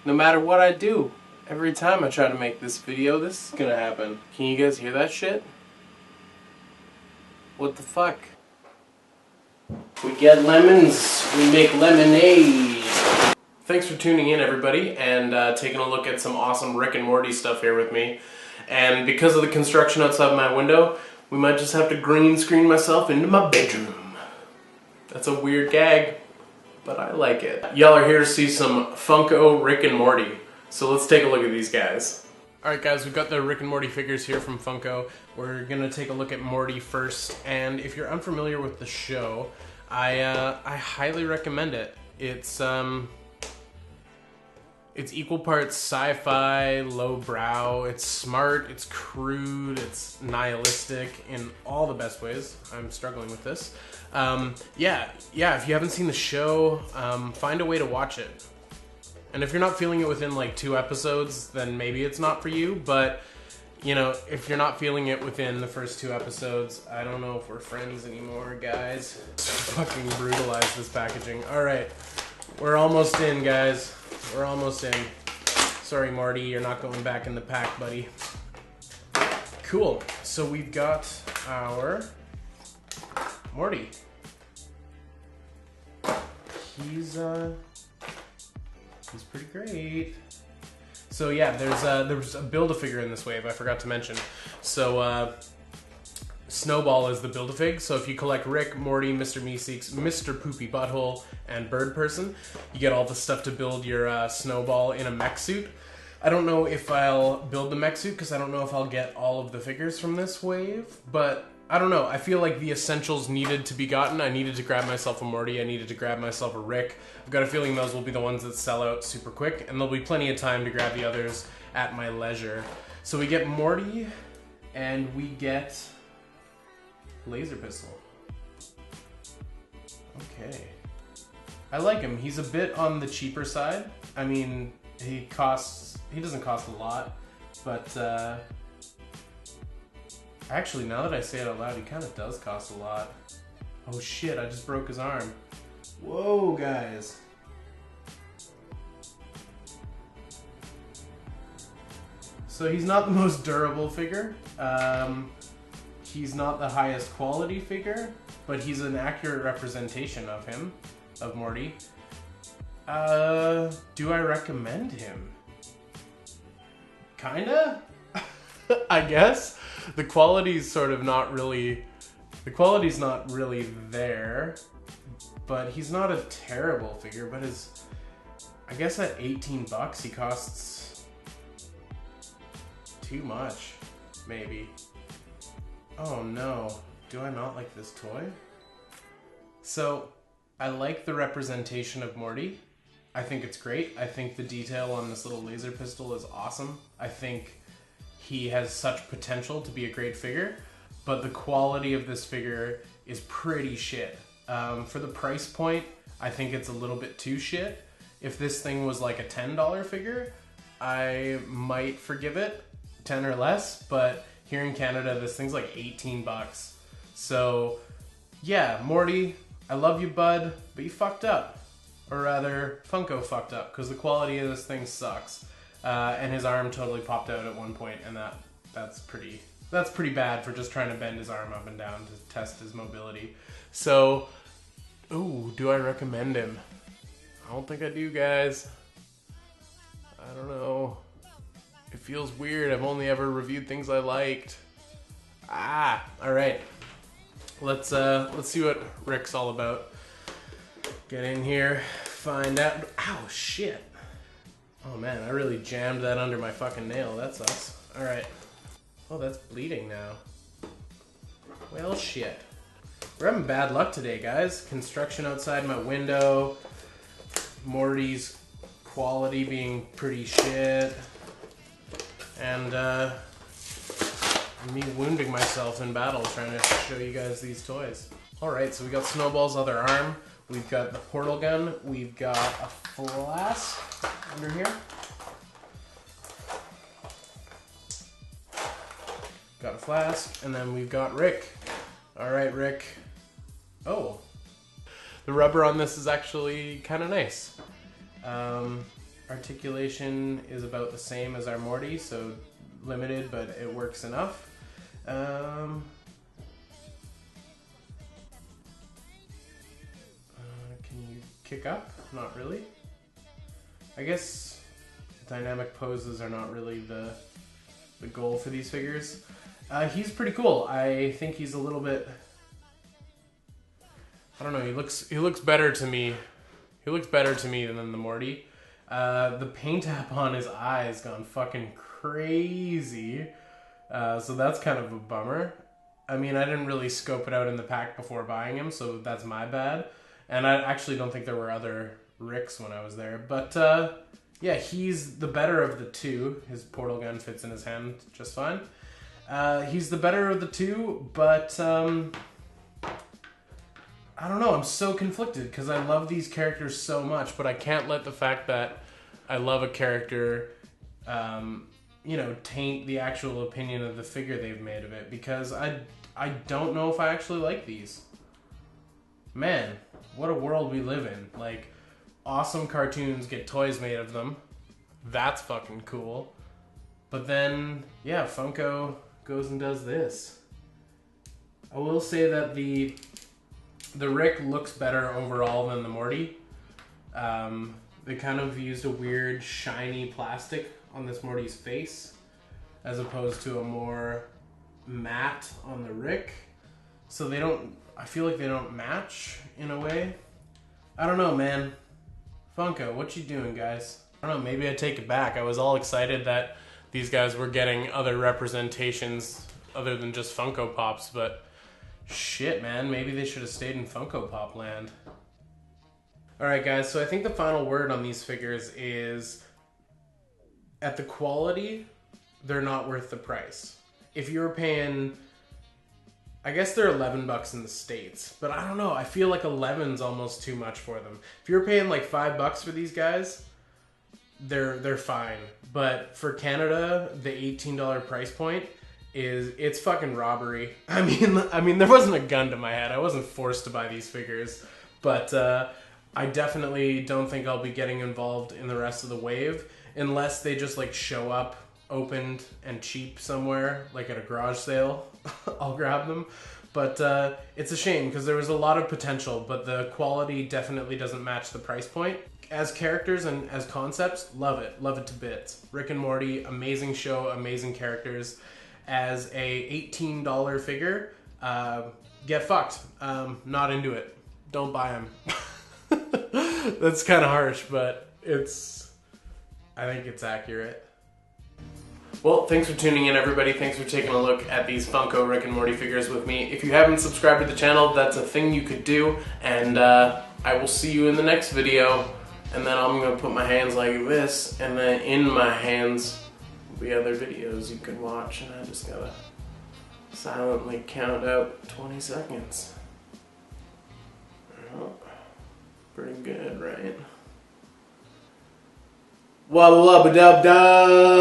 No matter what I do, every time I try to make this video, this is gonna happen. Can you guys hear that shit? What the fuck? We get lemons, we make lemonade. Thanks for tuning in, everybody, and taking a look at some awesome Rick and Morty stuff here with me. And because of the construction outside my window, we might just have to green screen myself into my bedroom. That's a weird gag, but I like it. Y'all are here to see some Funko Rick and Morty. So let's take a look at these guys. Alright guys, we've got the Rick and Morty figures here from Funko. We're gonna take a look at Morty first, and if you're unfamiliar with the show, I highly recommend it. It's equal parts sci-fi, lowbrow, it's smart, it's crude, it's nihilistic in all the best ways. I'm struggling with this. Yeah, if you haven't seen the show, find a way to watch it. And if you're not feeling it within like 2 episodes, then maybe it's not for you, but you know, if you're not feeling it within the first 2 episodes, I don't know if we're friends anymore, guys. Fucking brutalize this packaging. Alright, we're almost in, guys. We're almost in. Sorry, Morty, you're not going back in the pack, buddy. Cool. So we've got our Morty. He's pretty great. So yeah, there's a Build-A-Figure in this wave, I forgot to mention. So Snowball is the Build-A-Fig, so if you collect Rick, Morty, Mr. Meeseeks, Mr. Poopy Butthole, and Bird Person, you get all the stuff to build your Snowball in a mech suit. I don't know if I'll build the mech suit, because I don't know if I'll get all of the figures from this wave, but I don't know. I feel like the essentials needed to be gotten. I needed to grab myself a Morty, I needed to grab myself a Rick. I've got a feeling those will be the ones that sell out super quick, and there'll be plenty of time to grab the others at my leisure. So we get Morty, and we get Laser Pistol. Okay. I like him. He's a bit on the cheaper side. I mean, he doesn't cost a lot, but actually, now that I say it out loud, he kind of does cost a lot. Oh shit, I just broke his arm. Whoa, guys. So he's not the most durable figure. He's not the highest quality figure, but he's an accurate representation of him, of Morty. Do I recommend him? Kinda? I guess. The quality's sort of not really, the not really there, but he's not a terrible figure, but I guess at 18 bucks he costs too much, maybe. Oh no, do I not like this toy? So, I like the representation of Morty. I think it's great. I think the detail on this little laser pistol is awesome. I think he has such potential to be a great figure, but the quality of this figure is pretty shit. For the price point, I think it's a little bit too shit. If this thing was like a $10 figure, I might forgive it, 10 or less, but here in Canada, this thing's like 18 bucks. So yeah, Morty, I love you, bud, but you fucked up. Or rather, Funko fucked up, because the quality of this thing sucks. And his arm totally popped out at one point, and that's pretty bad for just trying to bend his arm up and down to test his mobility. So, ooh, do I recommend him? I don't think I do, guys. I don't know. It feels weird. I've only ever reviewed things I liked. All right. Let's see what Rick's all about. Get in here, find out. Ow, shit. Oh man, I really jammed that under my fucking nail. That sucks. All right. Oh, that's bleeding now. Well, shit. We're having bad luck today, guys. Construction outside my window. Morty's quality being pretty shit. And me wounding myself in battle trying to show you guys these toys. Alright, so we got Snowball's other arm. We've got the portal gun. We've got a flask under here. Got a flask. And then we've got Rick. Alright, Rick. Oh. The rubber on this is actually kind of nice. Articulation is about the same as our Morty, so limited, but it works enough. Can you kick up? Not really. I guess dynamic poses are not really the goal for these figures. He's pretty cool. I think he's a little bit, I don't know, he looks better to me. He looks better to me than the Morty. The paint app on his eyes gone fucking crazy. So that's kind of a bummer. I mean, I didn't really scope it out in the pack before buying him, so that's my bad. And I actually don't think there were other Ricks when I was there. But yeah, he's the better of the two. His portal gun fits in his hand just fine. He's the better of the two, but I don't know. I'm so conflicted because I love these characters so much, but I can't let the fact that I love a character, you know, taint the actual opinion of the figure they've made of it, because I don't know if I actually like these. Man, what a world we live in. Like, awesome cartoons get toys made of them. That's fucking cool. But then, yeah, Funko goes and does this. I will say that the Rick looks better overall than the Morty. They kind of used a weird shiny plastic on this Morty's face as opposed to a more matte on the Rick. So they don't, I feel like they don't match in a way. I don't know, man. Funko, what you doing, guys? I don't know, maybe I take it back. I was all excited that these guys were getting other representations other than just Funko Pops, but shit, man, maybe they should have stayed in Funko Pop land. Alright guys, so I think the final word on these figures is, at the quality, they're not worth the price. If you were paying, I guess they're $11 in the States, but I don't know, I feel like 11's almost too much for them. If you're paying like $5 for these guys, they're fine. But for Canada, the $18 price point it's fucking robbery. I mean, there wasn't a gun to my head. I wasn't forced to buy these figures, but I definitely don't think I'll be getting involved in the rest of the wave unless they just like show up opened and cheap somewhere, like at a garage sale. I'll grab them. But it's a shame because there was a lot of potential, but the quality definitely doesn't match the price point. As characters and as concepts, love it to bits. Rick and Morty, amazing show, amazing characters. As a $18 figure, get fucked. Not into it. Don't buy them. That's kind of harsh, but I think it's accurate. Well, thanks for tuning in, everybody. Thanks for taking a look at these Funko Rick and Morty figures with me. If you haven't subscribed to the channel, that's a thing you could do, and I will see you in the next video. And then I'm going to put my hands like this, and then in my hands will be other videos you can watch, and I just gotta silently count out 20 seconds. Oh, pretty good, right? Wubba lubba dub dub!